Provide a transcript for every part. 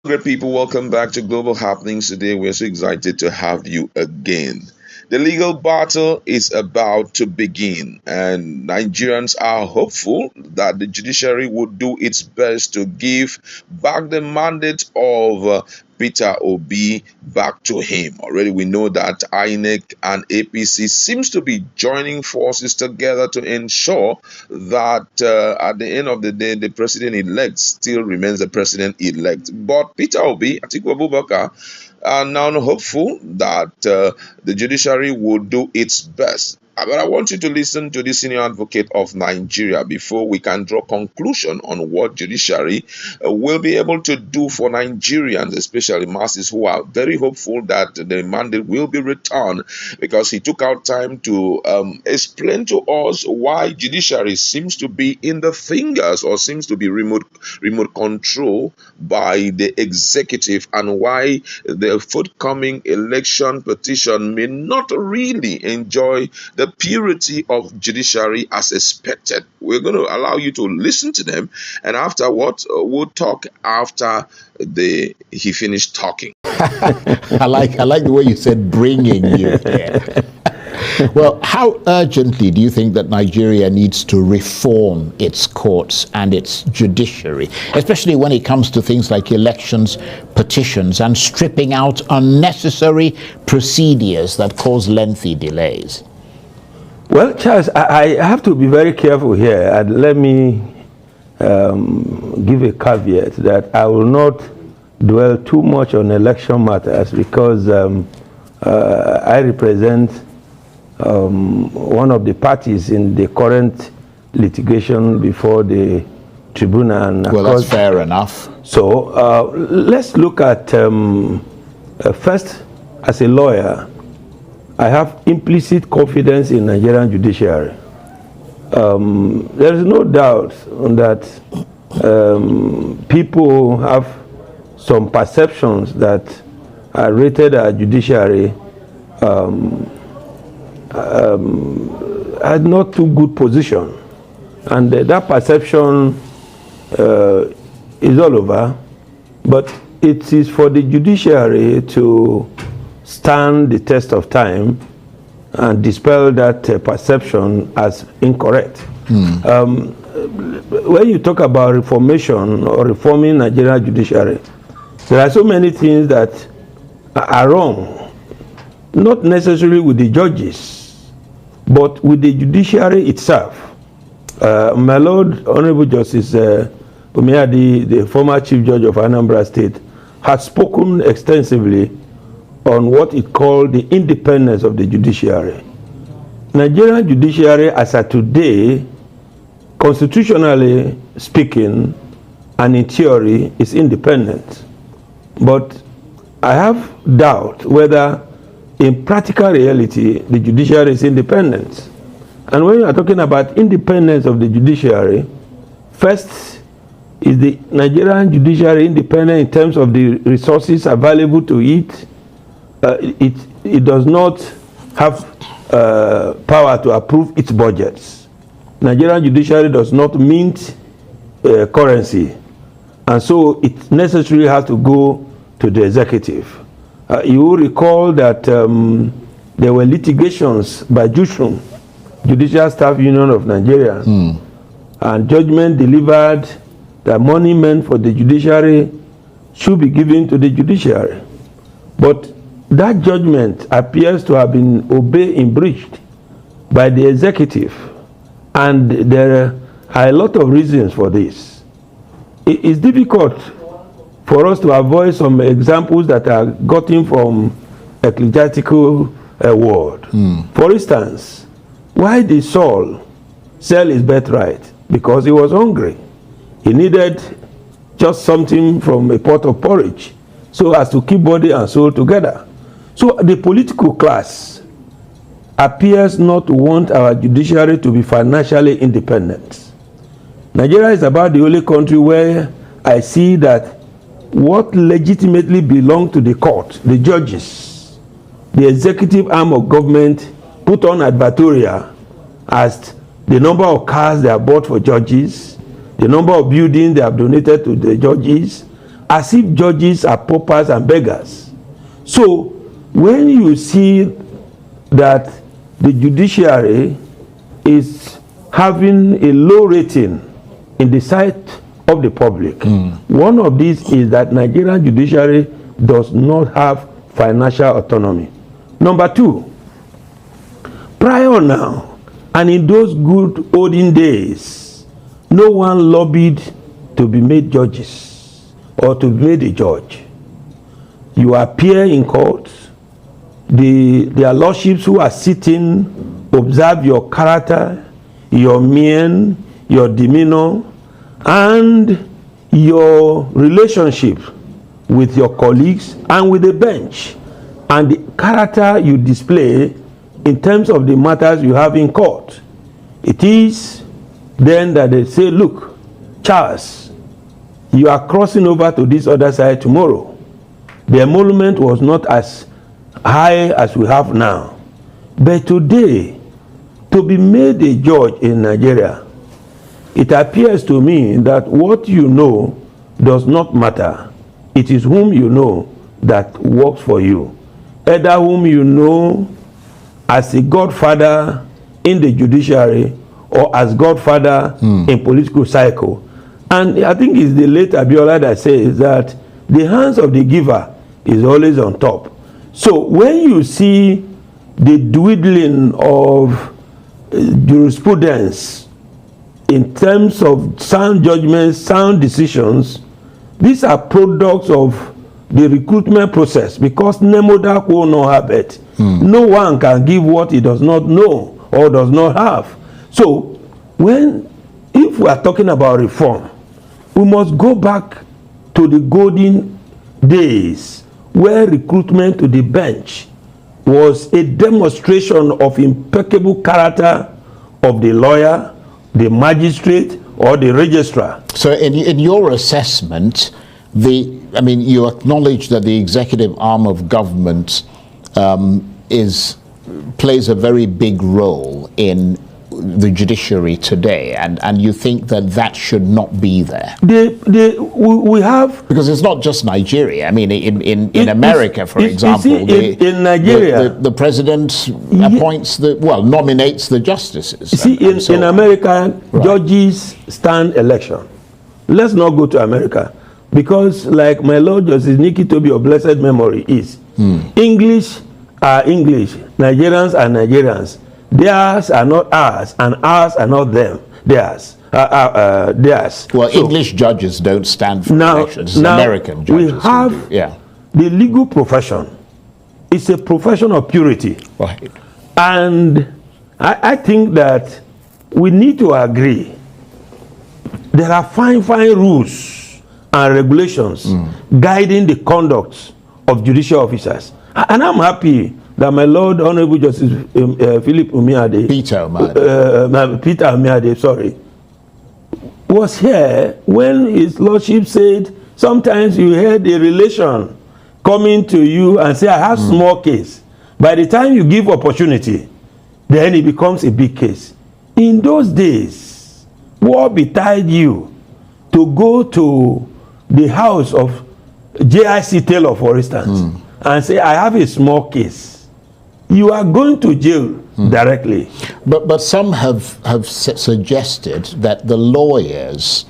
Great people, welcome back to Global Happenings. Today, we're so excited to have you again. The legal battle is about to begin, and Nigerians are hopeful that the judiciary would do its best to give back the mandate of Peter Obi back to him. Already, we know that INEC and APC seems to be joining forces together to ensure that at the end of the day, the president-elect still remains the president-elect. But Peter Obi, Atiku Abubakar, are now hopeful that the judiciary will do its best. But I want you to listen to the senior advocate of Nigeria before we can draw conclusion on what judiciary will be able to do for Nigerians, especially masses who are very hopeful that the mandate will be returned, because he took out time to explain to us why judiciary seems to be in the fingers or seems to be remote control by the executive, and why the forthcoming election petition may not really enjoy the purity of judiciary as expected. We're going to allow you to listen to them, and afterwards we'll talk after he finished talking. I like the way you said bringing you here. Well, how urgently do you think that Nigeria needs to reform its courts and its judiciary, especially when it comes to things like elections, petitions, and stripping out unnecessary procedures that cause lengthy delays? Well, Charles, I have to be very careful here, and let me give a caveat that I will not dwell too much on election matters, because I represent one of the parties in the current litigation before the tribunal. And well, that's fair enough. So let's look at first, as a lawyer, I have implicit confidence in Nigerian judiciary. There is no doubt that people have some perceptions that are rated our judiciary had not too good position, and that perception is all over. But it is for the judiciary to stand the test of time and dispel that perception as incorrect. When you talk about reformation or reforming Nigerian judiciary, there are so many things that are wrong, not necessarily with the judges, but with the judiciary itself. My Lord, Honorable Justice Umeadi, the former Chief Judge of Anambra State, has spoken extensively on what it called the independence of the judiciary. Nigerian judiciary, as of today, constitutionally speaking and in theory, is independent. But I have doubt whether in practical reality the judiciary is independent. And when you are talking about independence of the judiciary, first, is the Nigerian judiciary independent in terms of the resources available to it? It does not have power to approve its budgets. Nigerian judiciary does not mint currency, and so it necessarily has to go to the executive. You will recall that there were litigations by JUSHUM, Judicial Staff Union of Nigeria, and judgment delivered that money meant for the judiciary should be given to the judiciary. But that judgment appears to have been obeyed in breached by the executive, and there are a lot of reasons for this. It is difficult for us to avoid some examples that are gotten from ecclesiastical world. For instance, why did Saul sell his birthright? Because he was hungry. He needed just something from a pot of porridge so as to keep body and soul together. So the political class appears not to want our judiciary to be financially independent. Nigeria is about the only country where I see that what legitimately belongs to the court, the judges, the executive arm of government, put on advertorial as the number of cars they have bought for judges, the number of buildings they have donated to the judges, as if judges are paupers and beggars. So when you see that the judiciary is having a low rating in the sight of the public, one of these is that Nigerian judiciary does not have financial autonomy. Number two, prior now, and in those good olden days, no one lobbied to be made judges or to be made a judge. You appear in court, their lordships who are sitting observe your character, your mien, your demeanor, and your relationship with your colleagues and with the bench, and the character you display in terms of the matters you have in court. It is then that they say, look, Charles, you are crossing over to this other side tomorrow. The emolument was not as high as we have now. But today, to be made a judge in Nigeria, it appears to me that what you know does not matter. It is whom you know that works for you. Either whom you know as a godfather in the judiciary or as godfather in political cycle. And I think it's the late Abiola that says that the hands of the giver is always on top. So when you see the dwindling of jurisprudence in terms of sound judgments, sound decisions, these are products of the recruitment process, because Nemo Dako no habit. No one can give what he does not know or does not have. So if we are talking about reform, we must go back to the golden days where recruitment to the bench was a demonstration of impeccable character of the lawyer, the magistrate, or the registrar. So in your assessment, you acknowledge that the executive arm of government plays a very big role in the judiciary today, and you think that should not be there. We have, because it's not just Nigeria. I mean, in America, for example, in Nigeria, the president nominates the justices. In America, right, judges stand election. Let's not go to America, because like my Lord Justice Nikki Toby of blessed memory is, English are English, Nigerians are Nigerians. Theirs are not ours, and ours are not them. Theirs. Theirs. Well, so, English judges don't stand for elections. American judges. We have the legal profession. It's a profession of purity. Right. And I think that we need to agree. There are fine rules and regulations guiding the conduct of judicial officers. And I'm happy that my Lord Honorable Justice Peter Umiade, was here when his lordship said sometimes you heard a relation coming to you and say, I have small case. By the time you give opportunity, then it becomes a big case. In those days, what betide you to go to the house of J.I.C. Taylor, for instance, and say, I have a small case? You are going to jail directly. But some have suggested that the lawyers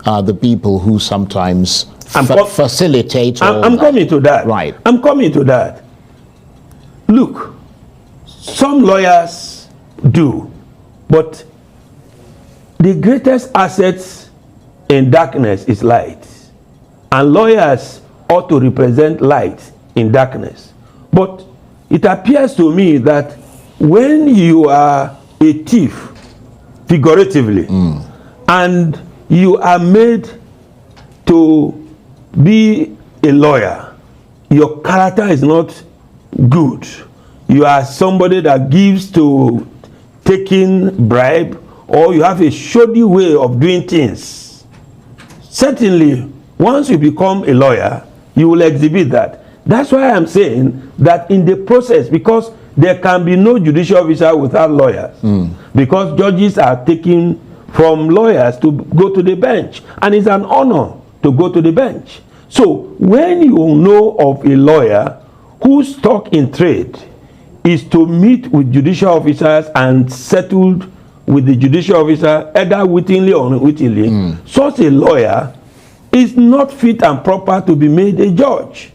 are the people who sometimes facilitate all I'm coming to that. Right. I'm coming to that. Look, some lawyers do, but the greatest assets in darkness is light. And lawyers ought to represent light in darkness. But it appears to me that when you are a thief, figuratively, and you are made to be a lawyer, your character is not good. You are somebody that gives to taking bribe, or you have a shoddy way of doing things. Certainly, once you become a lawyer, you will exhibit that. That's why I'm saying that in the process, because there can be no judicial officer without lawyers, because judges are taken from lawyers to go to the bench, and it's an honor to go to the bench. So when you know of a lawyer whose stock in trade is to meet with judicial officers and settled with the judicial officer, either wittingly or unwittingly, such a lawyer is not fit and proper to be made a judge.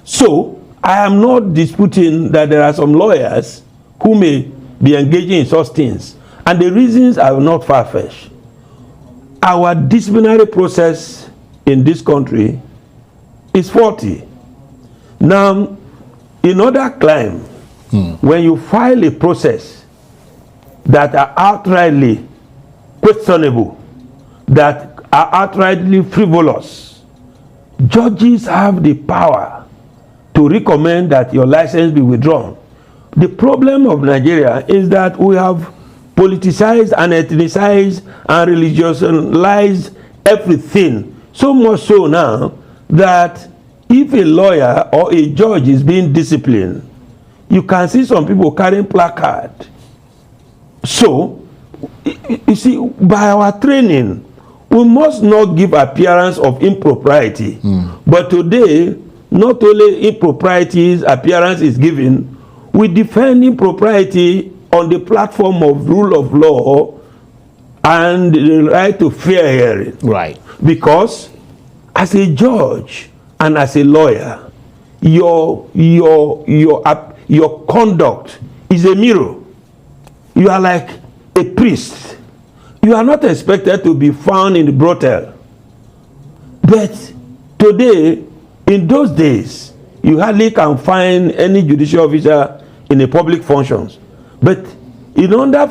So I am not disputing that there are some lawyers who may be engaging in such things, and the reasons are not far-fetched. Our disciplinary process in this country is faulty. Now, in other clime, when you file a process that are outrightly questionable, that are outrightly frivolous, judges have the power to recommend that your license be withdrawn. The problem of Nigeria is that we have politicized and ethnicized and religiousized everything, so much so now that if a lawyer or a judge is being disciplined, you can see some people carrying placard. So, you see, by our training, we must not give appearance of impropriety. But today, not only improprieties appearance is given, we defend impropriety on the platform of rule of law and the right to fair hearing. Right. Because as a judge and as a lawyer, your conduct is a mirror. You are like a priest. You are not expected to be found in the brothel. But today, in those days, you hardly can find any judicial officer in a public functions. But in order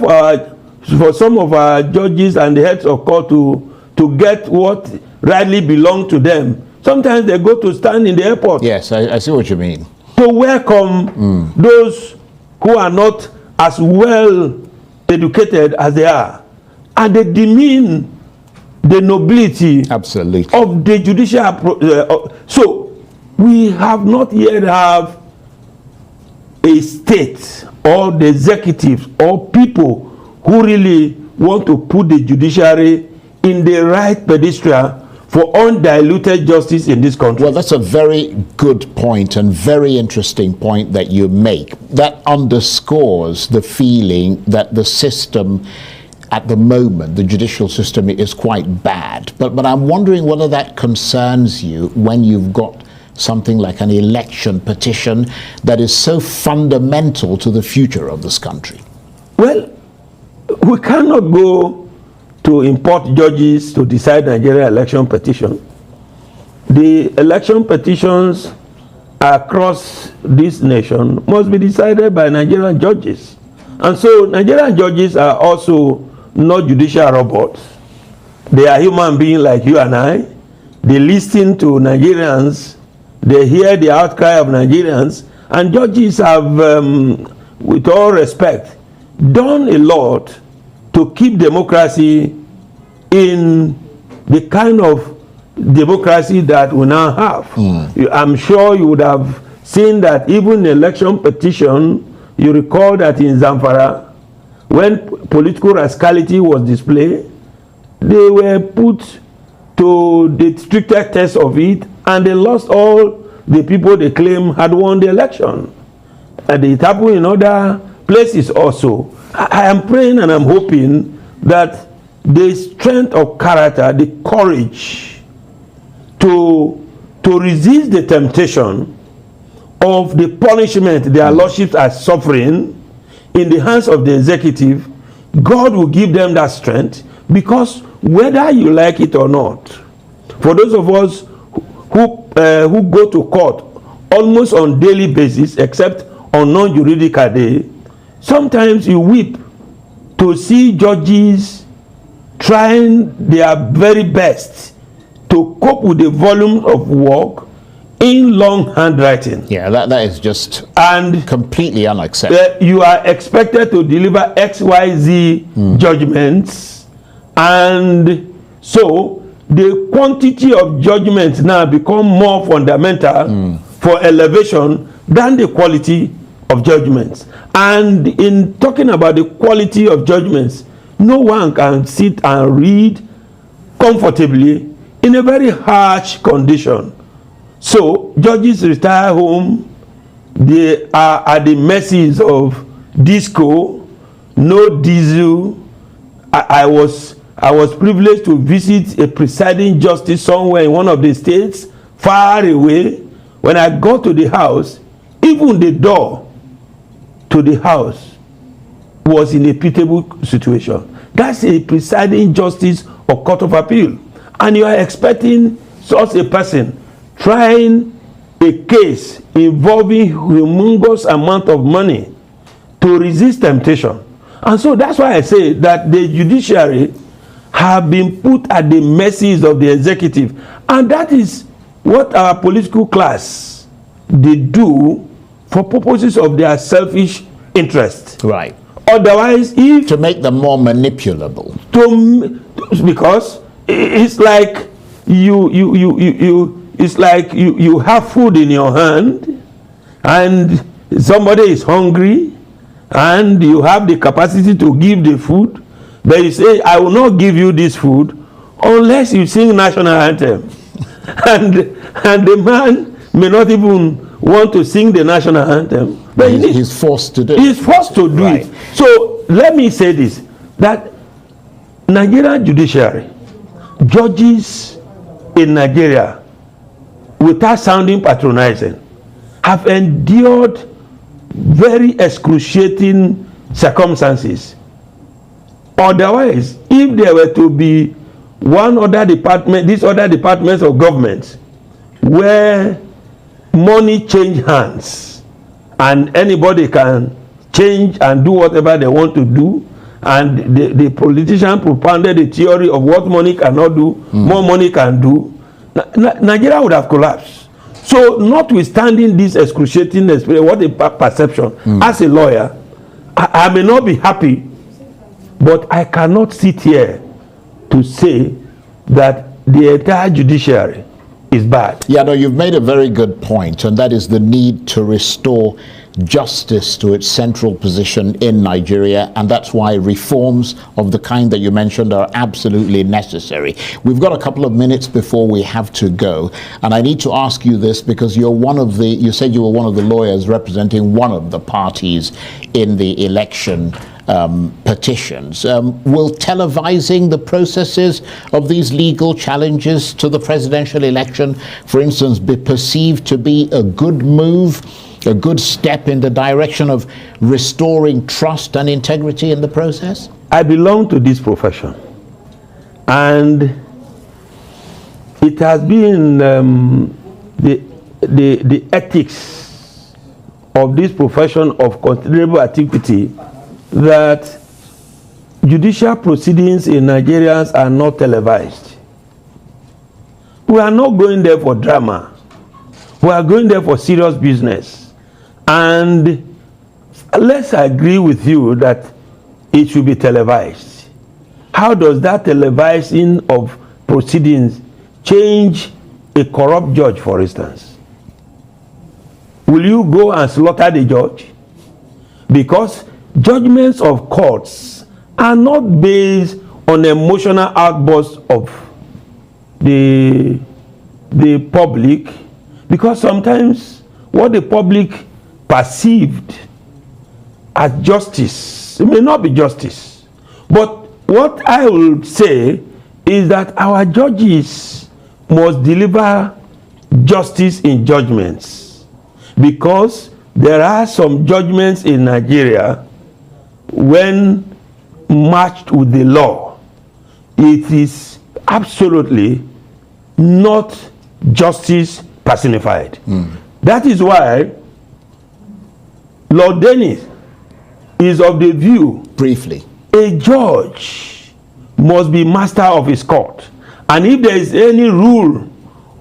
for some of our judges and the heads of court to get what rightly belongs to them, sometimes they go to stand in the airport. Yes, I see what you mean. To welcome those who are not as well educated as they are. And they demean the nobility Absolutely. of the judicial. So we have not yet have a state or the executives or people who really want to put the judiciary in the right pedestal for undiluted justice in this country. Well, that's a very good point and very interesting point that you make. That underscores the feeling that the system at the moment, the judicial system, is quite bad. But I'm wondering whether that concerns you when you've got something like an election petition that is so fundamental to the future of this country. Well, we cannot go to import judges to decide Nigeria election petition. The election petitions across this nation must be decided by Nigerian judges. And so Nigerian judges are also not judicial robots. They are human beings like you and I. They listen to Nigerians. They hear the outcry of Nigerians. And judges have, with all respect, done a lot to keep democracy in the kind of democracy that we now have. I'm sure you would have seen that even in election petition, you recall that in Zamfara, when political rascality was displayed, they were put to the strictest test of it, and they lost all the people they claim had won the election. And it happened in other places also. I am praying and I'm hoping that the strength of character, the courage to resist the temptation of the punishment their lordships are suffering in the hands of the executive, God will give them that strength, because whether you like it or not, for those of us who go to court almost on daily basis, except on non-juridical day, sometimes you weep to see judges trying their very best to cope with the volume of work in long handwriting. Yeah, that is just and completely unacceptable. You are expected to deliver XYZ judgments, and so the quantity of judgments now become more fundamental for elevation than the quality of judgments. And in talking about the quality of judgments, no one can sit and read comfortably in a very harsh condition. So judges retire home. They are at the mercies of disco, no diesel. I was privileged to visit a presiding justice somewhere in one of the states far away. When I got to the house, even the door to the house was in a pitiable situation. That's a presiding justice or court of appeal, and you are expecting such a person trying a case involving humongous amount of money to resist temptation. And so that's why I say that the judiciary have been put at the mercies of the executive, and that is what our political class they do for purposes of their selfish interest. Right. Otherwise, if To make them more manipulable. because it's like you have food in your hand and somebody is hungry and you have the capacity to give the food, but you say, I will not give you this food unless you sing national anthem. and the man may not even want to sing the national anthem, but He's forced to do it. he's forced to do Right. it. So let me say this, that Nigerian judiciary, judges in Nigeria, without sounding patronizing, have endured very excruciating circumstances. Otherwise, if there were to be one other department, these other departments of government, where money change hands and anybody can change and do whatever they want to do, and the politician propounded the theory of what money cannot do, more money can do, Nigeria would have collapsed. So notwithstanding this excruciating experience, what a perception, as a lawyer, I may not be happy, but I cannot sit here to say that the entire judiciary is bad. Yeah, no, you've made a very good point, and that is the need to restore justice to its central position in Nigeria, and that's why reforms of the kind that you mentioned are absolutely necessary. We've got a couple of minutes before we have to go, and I need to ask you this because you said you were one of the lawyers representing one of the parties in the election petitions. Will televising the processes of these legal challenges to the presidential election, for instance, be perceived to be a good move, a good step in the direction of restoring trust and integrity in the process? I belong to this profession, and it has been the ethics of this profession of considerable antiquity that judicial proceedings in Nigeria are not televised. We are not going there for drama. We are going there for serious business. And let's agree with you that it should be televised. How does that televising of proceedings change a corrupt judge, for instance? Will you go and slaughter the judge? Because judgments of courts are not based on emotional outbursts of the public, because sometimes what the public perceived as justice, it may not be justice. But what I will say is that our judges must deliver justice in judgments, because there are some judgments in Nigeria, when matched with the law, it is absolutely not justice personified. That is why Lord Dennis is of the view, Briefly, a judge must be master of his court, and if there is any rule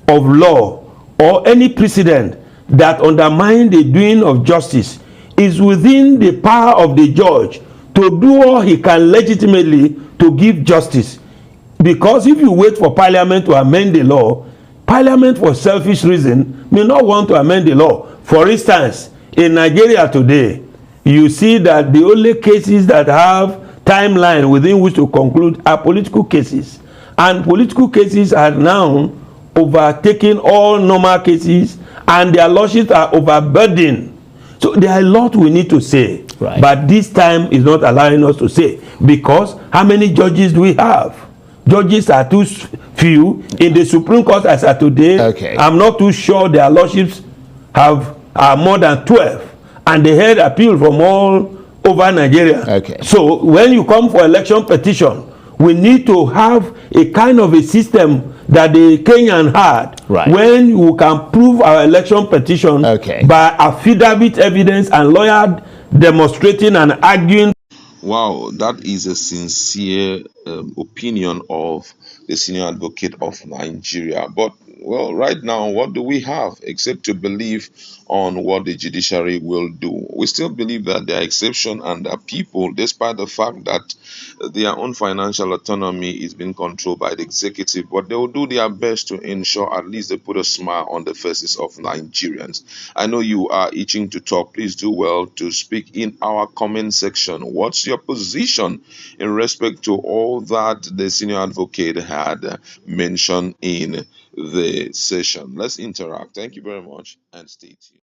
of law or any precedent that undermine the doing of justice, is within the power of the judge to do all he can legitimately to give justice. Because if you wait for Parliament to amend the law, Parliament for selfish reason may not want to amend the law. For instance, in Nigeria today, you see that the only cases that have timeline within which to conclude are political cases, and political cases are now overtaking all normal cases, and their lordships are overburdened. So there are a lot we need to say, right. But this time is not allowing us to say, because how many judges do we have? Judges are too few in the Supreme Court as of today. Okay. I'm not too sure their lordships are more than 12, and they heard appeal from all over Nigeria. Okay. So when you come for election petition, we need to have a kind of a system that the Kenyan had, right, when you can prove our election petition, okay, by affidavit evidence and lawyer demonstrating and arguing. Wow, that is a sincere opinion of the senior advocate of Nigeria. But, well, right now, what do we have except to believe on what the judiciary will do? We still believe that there are exceptions and there are people, despite the fact that their own financial autonomy is being controlled by the executive, but they will do their best to ensure at least they put a smile on the faces of Nigerians. I know you are itching to talk. Please do well to speak in our comment section. What's your position in respect to all that the senior advocate had mentioned in the session? Let's interact. Thank you very much and stay tuned.